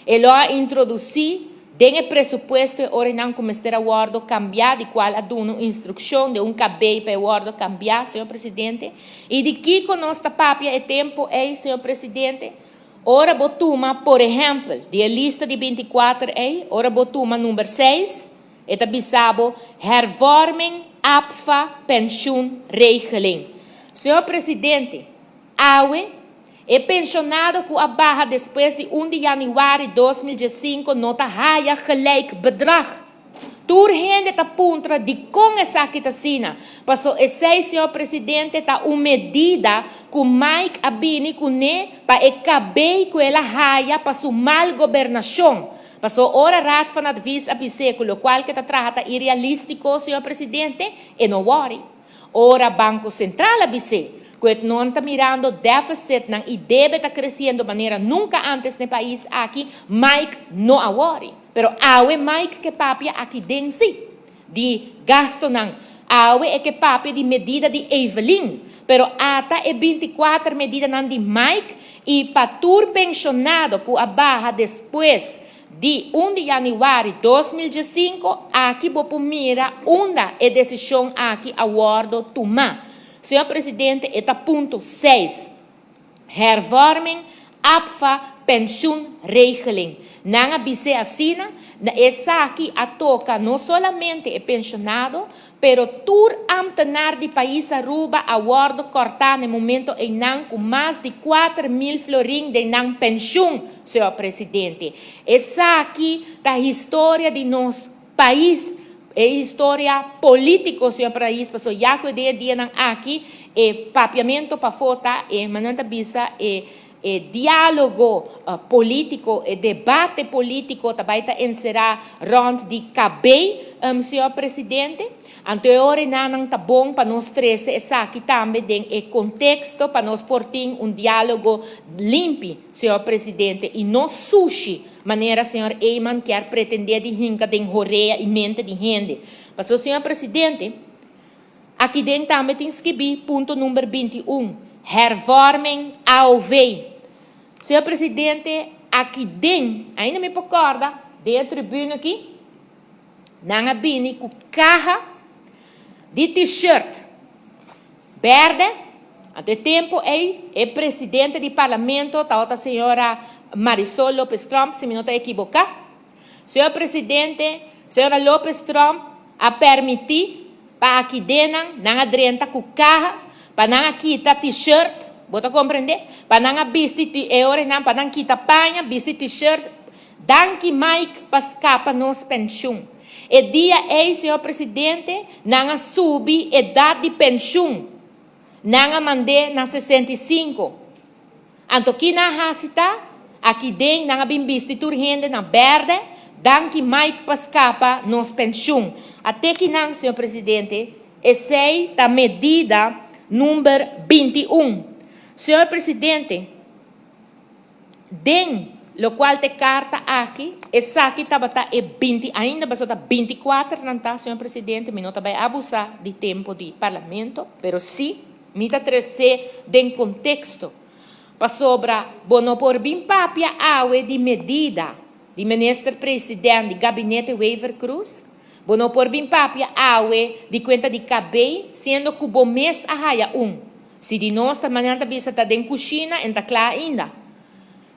E lo ha introduzir tem o pressuposto ora não começar a guardo cambiar de qual a uma instrução de cabelo para guardo cambiar, senhor presidente. E de que conosco papia é tempo senhor presidente. Ora botuma, por exemplo, de lista de 24 ora botuma número 6, eta bisabo hervorming APFA pensioenregeling. Senhor presidente, é pensionado com a barra depois de 1 de januário de 2005 nota raia gelijk bedrag. Tur gente tá puntra de com essa quitacina. Passou esse senhor presidente tá uma medida com Mike Abini com ne para acabar com ela raia para sua mal governação. Passou hora rat van advies a biséculo qual que tá trata irrealístico senhor presidente e não worry. Ora Banco Central a bisé que não está mirando déficit e deve estar crescendo de maneira nunca antes no país aqui, Mike não a worry. Pero awe Mike que papia aqui dentro de gasto não. Awe é que papia de medida de Evelyn. Pero ata é 24 medida não de Mike e para tur pensionado com a barra depois de 1 de januário de 2005, aqui vou mira uma é decisão aqui a guardo tomar. Senhor presidente, está ponto 6. Hervorming APFA pensioenregeling. Nanga bise assina, essa aqui a toca não somente é pensionado, pero tur amtenar de país Aruba a guardo cortar no momento em não com mais de 4.000 florins de não pensão, senhor presidente. Essa aqui da história de nosso país. É história política, senhor país, passou já que o dia não aqui é papiamento para votar, é mananda bisa é diálogo político, é debate político, também está encerrar round de cabelo, senhor presidente. Anterior não está bom para nós três, essa aqui também tem contexto para nós portar diálogo limpo, senhor presidente, e não sushi. Maneira, senhor Eyman quer pretender de hinca de roreia e mente de gente. Mas, senhor presidente, aqui dentro também tem que ponto número 21, hervorming AOV. Senhor presidente, aqui dentro, ainda me recorda, dentro da tribuna aqui, não bini com carro de t-shirt verde, até tempo é presidente do parlamento, a senhora Marisol Lopes Trump, se me não está equivocado. Senhor presidente, senhora Lopes Trump, a permitir para aqui dentro, não adrenta com carro, para não quitar t-shirt, bota compreender? Para não vestir para não quitar panha, vestir t-shirt, danke Mike para escapar nos pensão. E dia senhor presidente, não subi idade de pensão, não mandei na 65. Anto que na hasita, aqui dentro, não bem visto gente na verde, danke Mike para escapar nos pensão. Até que não, senhor presidente, essa é a medida número 21. Senhor presidente, dentro do qual te carta aqui, essa aqui estava é 20, ainda vai estar 24, não está, senhor presidente, me não vai abusar de tempo de parlamento, mas sim, me está trazer dentro contexto. Para sobra, bono por bem papia awe de medida de ministro-presidente do gabinete Wever Cruz, bono por bem papia awe de conta de cabelo, sendo que o mês a raia Se de nós, amanhã está vista está dentro da cozinha, está claro ainda.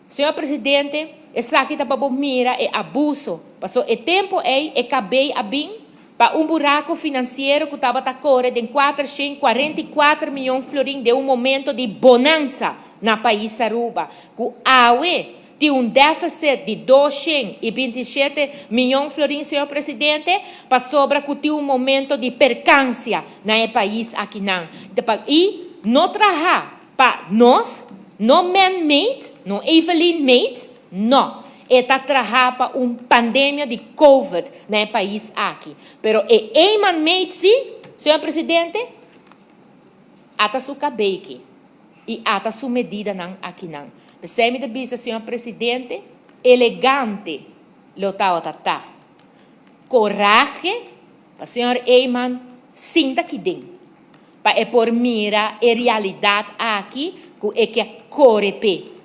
Senhor presidente, essa aqui está para mira é abuso. Passou o tempo cabelo a bem para buraco financeiro que estava a correr de 444 milhões de florins de momento de bonança na país Aruba, que AUE tem déficit de 227 milhões de florins, senhor presidente, para sobra que tem momento de percância no país aqui não. E não trabalha para nós, não man-made, não Evelyn-made, não. Está trabalhando para uma pandemia de COVID no país aqui. Pero é man-made, sim, senhor presidente, até sua cabelo aqui. E ata sua medida não aqui não. Você me diz, senhor presidente, elegante, lotau tata. Coragem, para o senhor Eyman, sinta aqui dentro. Para por mira a realidade aqui, que é que correpe.